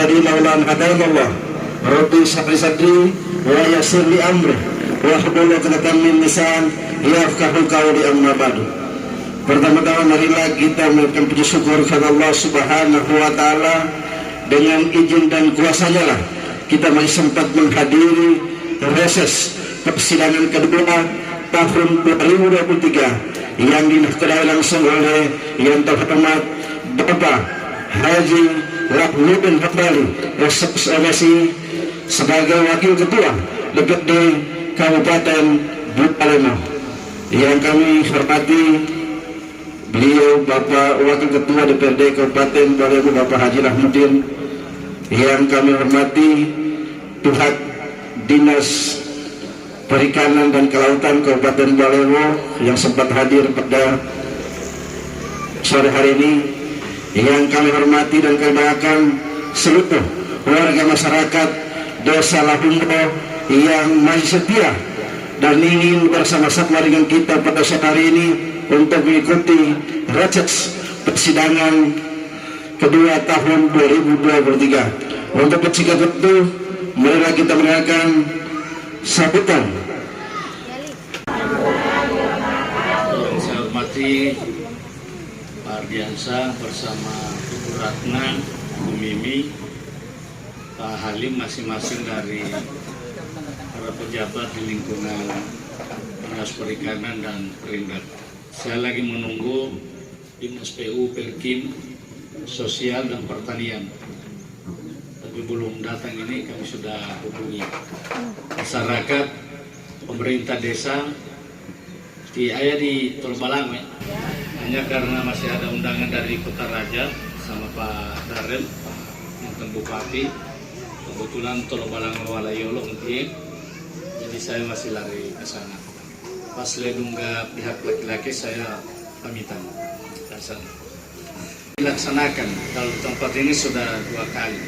tadi laula an hadanallah rabbi shrah sadri wa yassir li amri wahlul 'uqdatam min lisan yafqahu qawli amma ba'du. Pertama-tama marilah kita mengucapkan puji syukur kepada Allah Subhanahu wa taala. Dengan izin dan kuasanya lah kita masih sempat menghadiri reses persidangan kedua tahun 2023 yang dinahkodai langsung oleh yang terhormat Bapak Haji Lahdudin Hambali SMSI sebagai Wakil Ketua DPRD Kabupaten Buleleng. Yang kami hormati beliau Bapak Wakil Ketua DPRD Kabupaten Buleleng Bapak Haji Lahdudin. Yang kami hormati Pihak Dinas Perikanan dan Kelautan Kabupaten Buleleng yang sempat hadir pada sore hari ini. Yang kami hormati dan kami banggakan seluruh warga masyarakat Desa Lahumbo yang masih setia dan ingin bersama-sama dengan kita pada sore hari ini untuk mengikuti reses persidangan kedua tahun 2023. Untuk bersikap itu, marilah kita mendengarkan sambutan. Yang saya hormati Pak Ardiansa bersama Ibu Ratna, Bu Mimi, Pak Halim, masing-masing dari para pejabat di lingkungan Dinas Perikanan dan Perindak. Saya lagi menunggu Dinas PU, Perkim, Sosial dan Pertanian, tapi belum datang. Ini kami sudah hubungi masyarakat, pemerintah desa di Tol Balang, hanya karena masih ada undangan dari Kota Raja sama Pak Darren, mantan Bupati. Kebetulan Tol Balang Walayolo mungkin, jadi saya masih lari ke sana. Pas ledungga pihak laki-laki saya pamitan ke sana. Dilaksanakan, kalau tempat ini sudah 2 kali.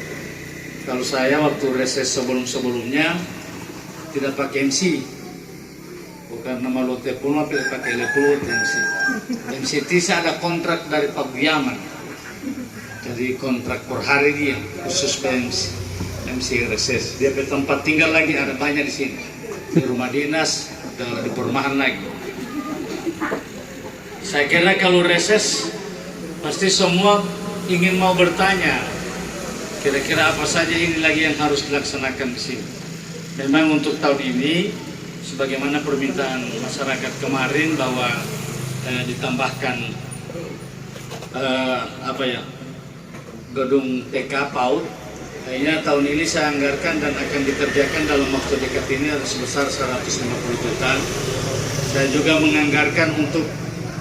Kalau saya waktu reses sebelum-sebelumnya tidak pakai MC, bukan nama lote pun tapi pakai leput MC. MC saya ada kontrak dari Pak Buyaman, jadi kontrak per hari dia khusus MC reses. Dia ke tempat tinggal lagi ada banyak di sini, di rumah dinas, di perumahan lagi. Saya kira kalau reses pasti semua ingin mau bertanya, kira-kira apa saja ini lagi yang harus dilaksanakan di sini. Memang untuk tahun ini, sebagaimana permintaan masyarakat kemarin bahwa ditambahkan gedung TK PAUD, kayaknya tahun ini saya anggarkan dan akan dikerjakan dalam waktu dekat ini ada sebesar 150 juta. Saya juga menganggarkan untuk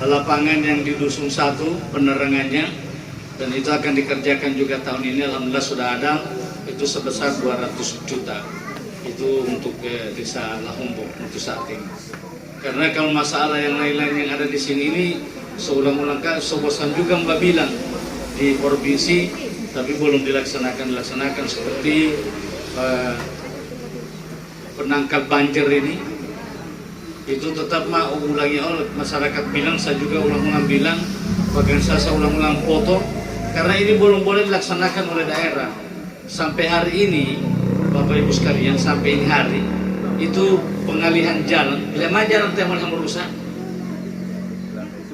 lapangan yang di Dusun 1 penerangannya, dan itu akan dikerjakan juga tahun ini. Alhamdulillah sudah ada, itu sebesar 200 juta. Itu untuk desa Lahumbo untuk saat ini. Karena kalau masalah yang lain-lain yang ada di sini ini seulang-ulang kali bosan juga Mbak bilang di provinsi, tapi belum dilaksanakan seperti penangkal banjir ini. Itu tetap ulangi oleh masyarakat bilang, saya juga ulang-ulang bilang, bahkan saya ulang-ulang foto, karena ini belum boleh dilaksanakan oleh daerah. Sampai hari ini, Bapak Ibu sekalian, sampai ini hari, itu pengalihan jalan, lama jalan yang merusak,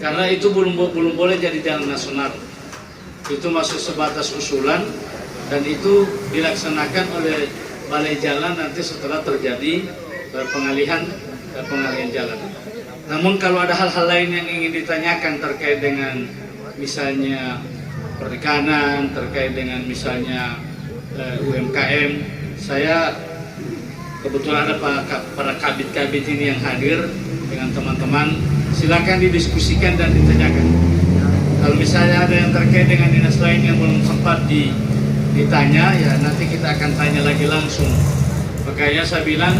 karena itu belum boleh jadi jalan nasional. Itu masuk sebatas usulan, dan itu dilaksanakan oleh Balai Jalan nanti setelah terjadi pengalihan jalan. Namun kalau ada hal-hal lain yang ingin ditanyakan terkait dengan misalnya perikanan, terkait dengan misalnya UMKM, saya kebetulan ada para kabit-kabit ini yang hadir dengan teman-teman, silakan didiskusikan dan ditanyakan. Kalau misalnya ada yang terkait dengan dinas lain yang belum sempat ditanya, ya nanti kita akan tanya lagi langsung. Makanya saya bilang,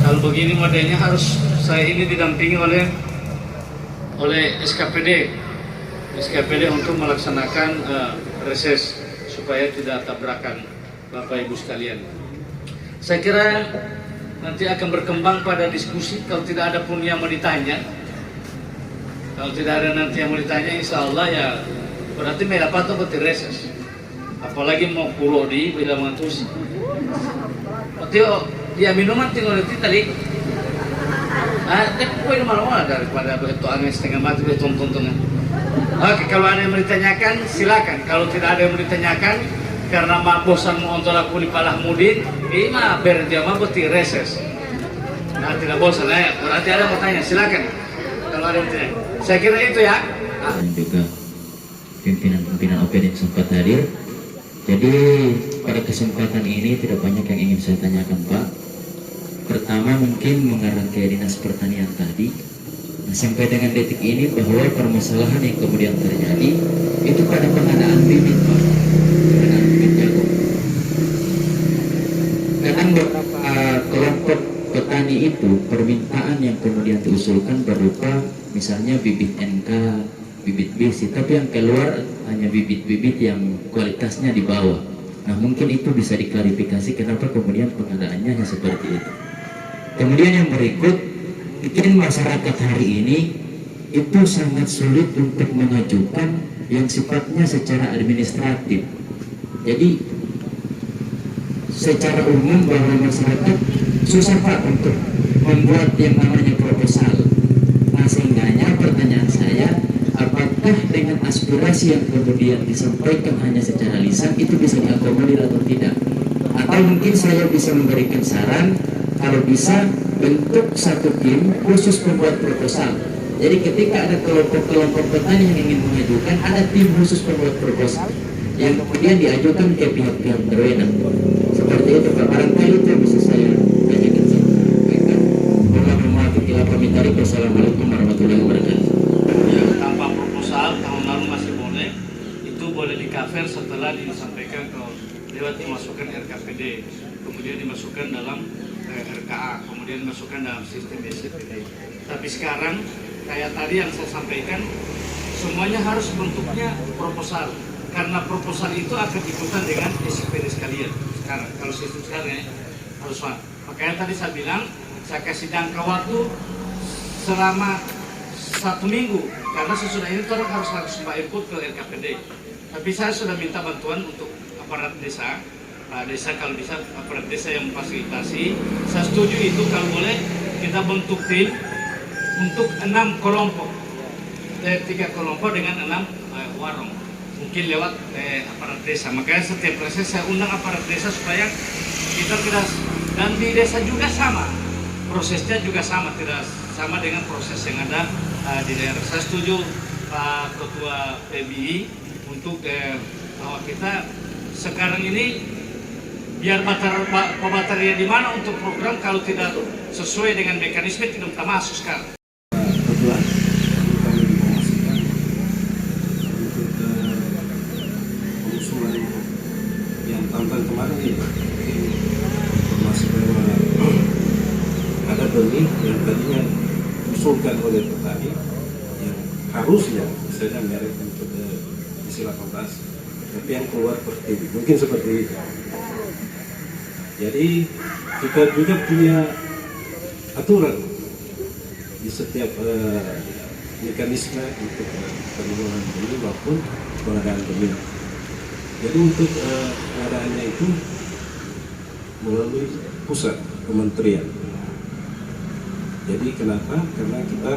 kalau begini modelnya harus saya ini didampingi oleh SKPD untuk melaksanakan reses supaya tidak tabrakan Bapak Ibu sekalian. Saya kira nanti akan berkembang pada diskusi. Kalau tidak ada pun yang mau ditanya, kalau tidak ada nanti yang mau ditanya, insya Allah ya berarti mereka patut reses. apalagi mau pulau di bila mengatus. Tio dia minuman tinggal di tadi. Tapi poin malah daripada begitu aneh setengah mati dia tonton-tonton. Oke, kalau ada yang ditanyakan silakan. Kalau tidak ada yang ditanyakan karena bosan mau untuk aku di Palah Mudin, ini mah biar dia mah beti reses. Nah, tidak bosan ya. Berarti ada mau tanya silakan. Kalau ada yang tanya. Saya kira itu ya. Dan juga pimpinan-pimpinan OPD yang sempat hadir. Jadi pada kesempatan ini tidak banyak yang ingin saya tanyakan, Pak. Pertama mungkin mengarah ke Dinas Pertanian tadi. Nah, sampai dengan detik ini bahwa permasalahan yang kemudian terjadi itu pada pengadaan bibit, Pak. Pengadaan bibit jagung. Kadang beberapa kelompok petani itu permintaan yang kemudian diusulkan berupa misalnya bibit NK, bibit BC, tapi yang keluar hanya bibit-bibit yang kualitasnya di bawah. Nah, mungkin itu bisa diklarifikasi kenapa kemudian pengadaannya hanya seperti itu. Kemudian yang berikut, mungkin masyarakat hari ini itu sangat sulit untuk mengajukan yang sifatnya secara administratif. Jadi secara umum bahwa masyarakat susah, Pak, untuk membuat yang namanya proposal. Nah, sehingganya pertanyaan saya, apakah dengan aspirasi yang kemudian disampaikan hanya secara lisan itu bisa diakomodir atau tidak? Atau mungkin saya bisa memberikan saran, kalau bisa bentuk satu tim khusus pembuat proposal. Jadi ketika ada kelompok-kelompok petani yang ingin mengajukan, ada tim khusus pembuat proposal yang kemudian diajukan ke pihak-pihak berwenang. Seperti itu, Pak. Barangkali itu yang bisa saya tanyakan. Wassalamualaikum warahmatullahi wabarakatuh. Ya, tanpa proposal tahun lalu masih boleh. Itu boleh di cover setelah disampaikan ke lewat dimasukkan RKPD, kemudian dimasukkan dalam RKA, kemudian dimasukkan dalam sistem SPPD. Tapi sekarang kayak tadi yang saya sampaikan, semuanya harus bentuknya proposal, karena proposal itu akan diikutan dengan SPPD sekalian. Sekarang kalau sistem sekarang ya, harus makanya tadi saya bilang saya kasih jangka waktu selama 1 minggu, karena sesudah ini orang harus langsung input ke RKPD. Tapi saya sudah minta bantuan untuk aparat desa. Desa kalau bisa aparat desa yang memfasilitasi. Saya setuju itu kalau boleh kita bentuk tim untuk 6 kelompok, 3 kelompok dengan 6 warung, mungkin lewat aparat desa. Makanya setiap proses saya undang aparat desa supaya kita tidak, dan di desa juga sama prosesnya, juga sama, tidak sama dengan proses yang ada di daerah. Saya setuju Pak Ketua PBI untuk bahwa kita sekarang ini biar baterai di mana untuk program, kalau tidak sesuai dengan mekanisme tidak kita masuk sekarang. Kebetulan kami diinformasikan untuk pengusulan yang tahun kemarin ini informasi bahwa ada benih yang tadinya diusulkan oleh petani yang harusnya misalnya merek untuk isi 18, tapi yang keluar seperti mungkin seperti itu. Jadi kita juga punya aturan di setiap mekanisme untuk perlindungan benih maupun pengadaan benih. Jadi untuk pengadaannya itu melalui pusat kementerian. Jadi kenapa? Karena kita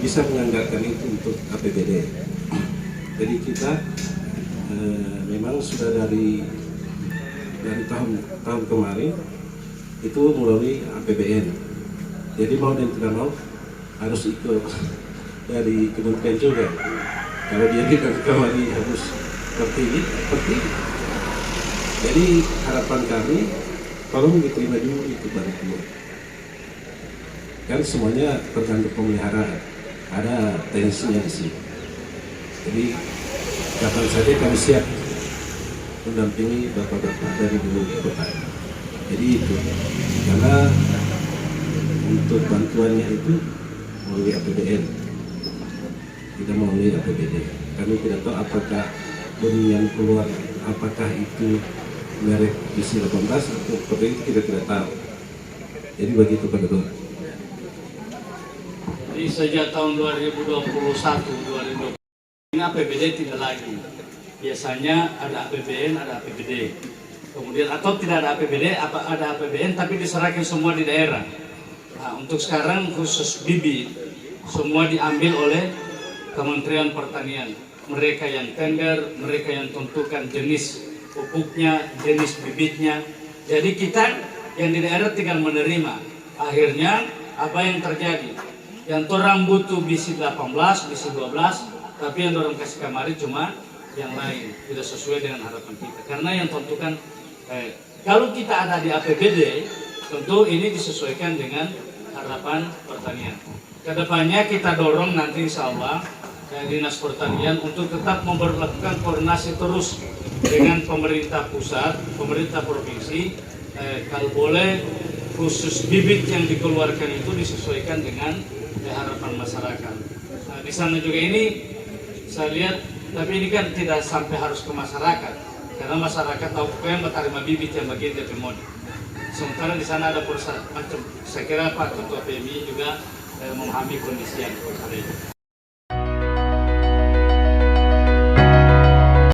bisa menganggarkan itu untuk APBD. Jadi kita memang sudah dari tahun kemarin itu melalui APBN. Jadi mau dan tidak mau harus ikut dari kementerian juga. Kalau dia tidak kembali harus seperti ini. Jadi harapan kami tolong diterima dulu itu bantuan. Kan semuanya tergantung pemeliharaan, ada tensinya di sini. Jadi kapan saja kami siap mendampingi bapak-bapak dari dulu petani. Jadi itu, karena untuk bantuannya itu melalui APBN, tidak melalui APBD. Kami tidak tahu apakah benih yang keluar, apakah itu merek isi 18 atau seperti itu, kita tidak tahu. Jadi begitu Pak Ketua. Jadi sejak tahun 2021, 2020 ini APBD tidak lagi. biasanya ada APBN, ada APBD. Kemudian atau tidak ada APBD, ada APBN tapi diserahkan semua di daerah. Nah, untuk sekarang khusus bibit semua diambil oleh Kementerian Pertanian. Mereka yang tender, mereka yang tentukan jenis pupuknya, jenis bibitnya. Jadi kita yang di daerah tinggal menerima. Akhirnya apa yang terjadi? Yang orang butuh bisi 18, bisi 12, tapi yang orang kasih kamari cuma yang lain, tidak sesuai dengan harapan kita. Karena yang tentukan kalau kita ada di APBD, tentu ini disesuaikan dengan harapan pertanian. Kedepannya kita dorong nanti insya Allah Dinas Pertanian untuk tetap memperlakukan koordinasi terus dengan pemerintah pusat, pemerintah provinsi. Kalau boleh khusus bibit yang dikeluarkan itu disesuaikan dengan harapan masyarakat. Nah, di sana juga ini saya lihat, tapi ini kan tidak sampai harus ke masyarakat, karena masyarakat tahu yang menerima bibit yang bagian dari mod. Sementara di sana ada perusahaan macam, saya kira Pak Ketua PMI juga memahami kondisi yang ada itu.